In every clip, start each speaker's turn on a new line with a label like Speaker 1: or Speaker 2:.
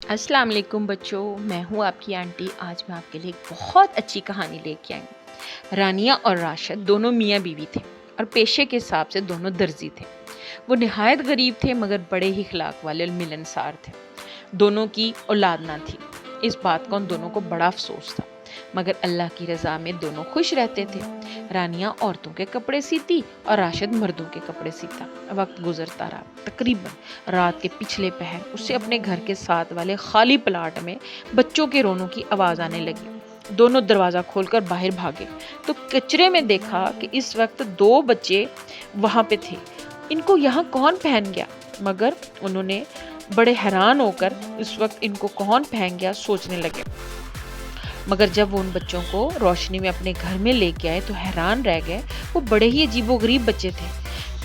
Speaker 1: अस्सलाम वालेकुम बच्चों, मैं हूँ आपकी आंटी। आज मैं आपके लिए एक बहुत अच्छी कहानी लेके आई हूँ। रानिया और राशिद दोनों मियाँ बीवी थे और पेशे के हिसाब से दोनों दर्जी थे। वो निहायत गरीब थे मगर बड़े ही अखलाक वाले और मिलनसार थे। दोनों की औलाद ना थी। इस बात का उन दोनों को बड़ा अफसोस था, मगर अल्लाह की रज़ा में दोनों खुश रहते थे। रानिया औरतों के कपड़े सीती और राशिद मर्दों के कपड़े सीता। वक्त गुजरता रहा। तकरीबन रात के पिछले पहर उसे अपने घर के साथ वाले खाली प्लाट में बच्चों के रोनों की आवाज़ आने लगी। दोनों दरवाज़ा खोलकर बाहर भागे तो कचरे में देखा कि इस वक्त दो बच्चे वहाँ पे थे। इनको यहाँ कौन पहन गया? मगर उन्होंने बड़े हैरान होकर इस वक्त इनको कौन पहन गया सोचने लगे। मगर जब वो उन बच्चों को रोशनी में अपने घर में लेके आए तो हैरान रह गए। वो बड़े ही अजीबोगरीब बच्चे थे।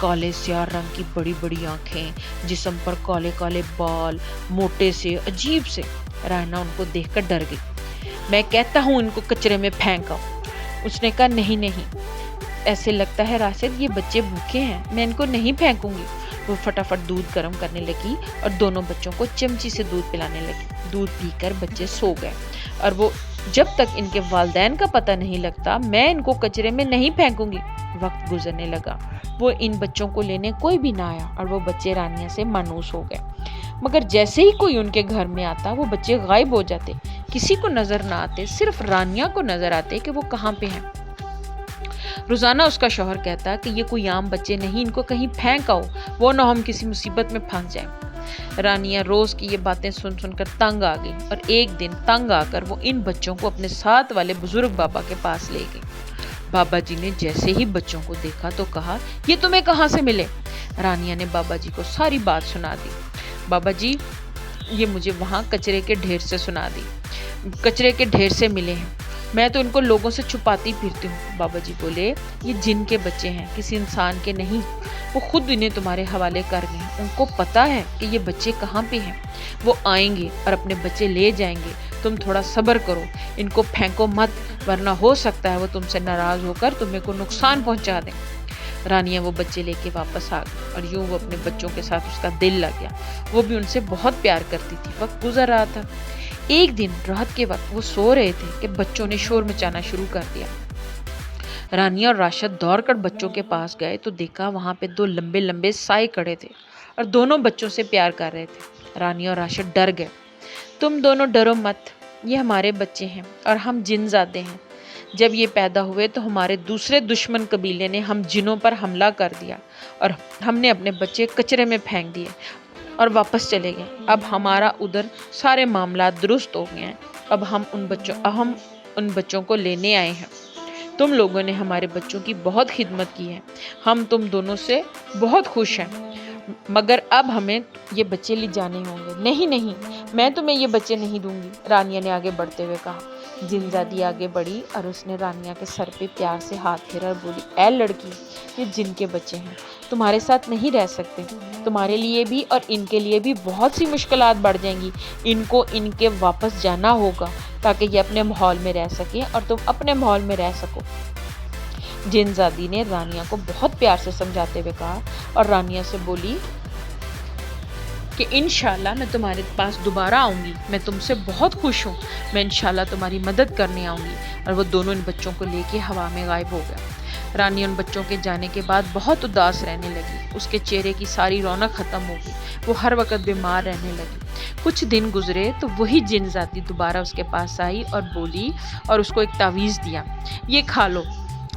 Speaker 1: काले स्याह रंग की बड़ी बड़ी आंखें, जिस्म पर काले काले बाल, मोटे से अजीब से। राना उनको देखकर डर गई। मैं कहता हूँ इनको कचरे में फेंको। उसने कहा नहीं नहीं, ऐसे लगता है राशिद ये बच्चे भूखे हैं, मैं इनको नहीं फेंकूंगी। वो फटाफट दूध गर्म करने लगी और दोनों बच्चों को चमची से दूध पिलाने लगी। दूध पीकर बच्चे सो गए और वो जब तक इनके वालिदैन का पता नहीं लगता मैं इनको कचरे में नहीं फेंकूंगी। वक्त गुजरने लगा। वो इन बच्चों को लेने कोई भी ना आया और वो बच्चे रानिया से मानूस हो गए। मगर जैसे ही कोई उनके घर में आता वो बच्चे गायब हो जाते। किसी को नजर ना आते, सिर्फ रानिया को नजर आते कि वो कहाँ पे हैं। रोजाना उसका शौहर कहता कि ये कोई आम बच्चे नहीं, इनको कहीं फेंक आओ, वो ना हम किसी मुसीबत में फंस जाए। रानिया रोज की ये बातें सुन सुनकर तंग आ गई और एक दिन तंग आकर वो इन बच्चों को अपने साथ वाले बुजुर्ग बाबा के पास ले गई। बाबा जी ने जैसे ही बच्चों को देखा तो कहा, ये तुम्हें कहाँ से मिले? रानिया ने बाबा जी को सारी बात सुना दी। बाबा जी, ये मुझे वहाँ कचरे के ढेर से सुना दी, कचरे के ढेर से मिले हैं, मैं तो इनको लोगों से छुपाती फिरती हूँ। बाबा जी बोले, ये जिन के बच्चे हैं, किसी इंसान के नहीं। वो खुद इन्हें तुम्हारे हवाले कर गए हैं। उनको पता है कि ये बच्चे कहाँ पे हैं। वो आएंगे और अपने बच्चे ले जाएंगे। तुम थोड़ा सब्र करो, इनको फेंको मत, वरना हो सकता है वो तुमसे नाराज होकर तुम्हें को नुकसान पहुंचा दें। रानिया वो बच्चे लेके वापस आ गई और यूं वो अपने बच्चों के साथ उसका दिल लग गया। वो भी उनसे बहुत प्यार करती थी। वक्त गुजर रहा था। एक दिन रात के वक्त वो सो रहे थे कि बच्चों ने शोर मचाना शुरू कर दिया। रानिया और राशिद दौड़कर बच्चों के पास गए तो देखा वहां पे दो लंबे लंबे साए खड़े थे और दोनों बच्चों से प्यार कर रहे थे। रानिया और राशिद डर गए। तुम दोनों डरो मत, ये हमारे बच्चे हैं और हम जिनजादे हैं। जब ये पैदा हुए तो हमारे दूसरे दुश्मन कबीले ने हम जिनों पर हमला कर दिया और हमने अपने बच्चे कचरे में फेंक दिए और वापस चले गए। अब हमारा उधर सारे मामला दुरुस्त हो गए हैं। अब हम उन बच्चों को लेने आए हैं। तुम लोगों ने हमारे बच्चों की बहुत खिदमत की है। हम तुम दोनों से बहुत खुश हैं, मगर अब हमें ये बच्चे ले जाने होंगे। नहीं नहीं, मैं तुम्हें ये बच्चे नहीं दूंगी, रानिया ने आगे बढ़ते हुए कहा। जिनजादी आगे बढ़ी और उसने रानिया के सर पे प्यार से हाथ फेरा और बोली, ऐ लड़की, ये जिन के बच्चे हैं, तुम्हारे साथ नहीं रह सकते। तुम्हारे लिए भी और इनके लिए भी बहुत सी मुश्किलात बढ़ जाएंगी। इनको इनके वापस जाना होगा ताकि ये अपने माहौल में रह सके और तुम अपने माहौल में रह सको। जिनजादी ने रानिया को बहुत प्यार से समझाते हुए कहा और रानिया से बोली कि इंशाल्लाह मैं तुम्हारे पास दोबारा आऊंगी। मैं तुमसे बहुत खुश हूँ। मैं इंशाल्लाह तुम्हारी मदद करने आऊंगी। और वो दोनों इन बच्चों को लेके हवा में गायब हो गया। रानी उन बच्चों के जाने के बाद बहुत उदास रहने लगी। उसके चेहरे की सारी रौनक खत्म हो गई। वो हर वक्त बीमार रहने लगी। कुछ दिन गुजरे तो वही जिन जाती दोबारा उसके पास आई और बोली और उसको एक तावीज़ दिया, ये खा लो,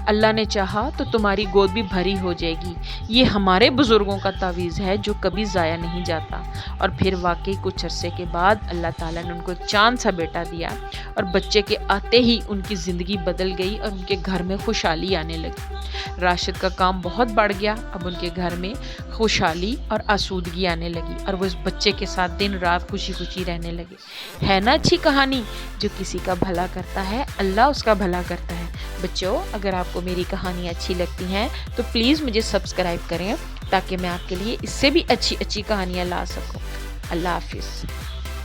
Speaker 1: अल्लाह ने चाहा तो तुम्हारी गोद भी भरी हो जाएगी। ये हमारे बुजुर्गों का तावीज़ है जो कभी ज़ाया नहीं जाता। और फिर वाकई कुछ अरसे के बाद अल्लाह ताला ने उनको एक चांद सा बेटा दिया और बच्चे के आते ही उनकी ज़िंदगी बदल गई और उनके घर में खुशहाली आने लगी। राशिद का काम बहुत बढ़ गया। अब उनके घर में खुशहाली और आसूदगी आने लगी और वो इस बच्चे के साथ दिन रात खुशी खुशी रहने लगे। है ना अच्छी कहानी? जो किसी का भला करता है अल्लाह उसका भला करता है। बच्चों, अगर आपको मेरी कहानी अच्छी लगती हैं तो प्लीज़ मुझे सब्सक्राइब करें ताकि मैं आपके लिए इससे भी अच्छी अच्छी कहानियाँ ला सकूं। अल्लाह हाफिज़।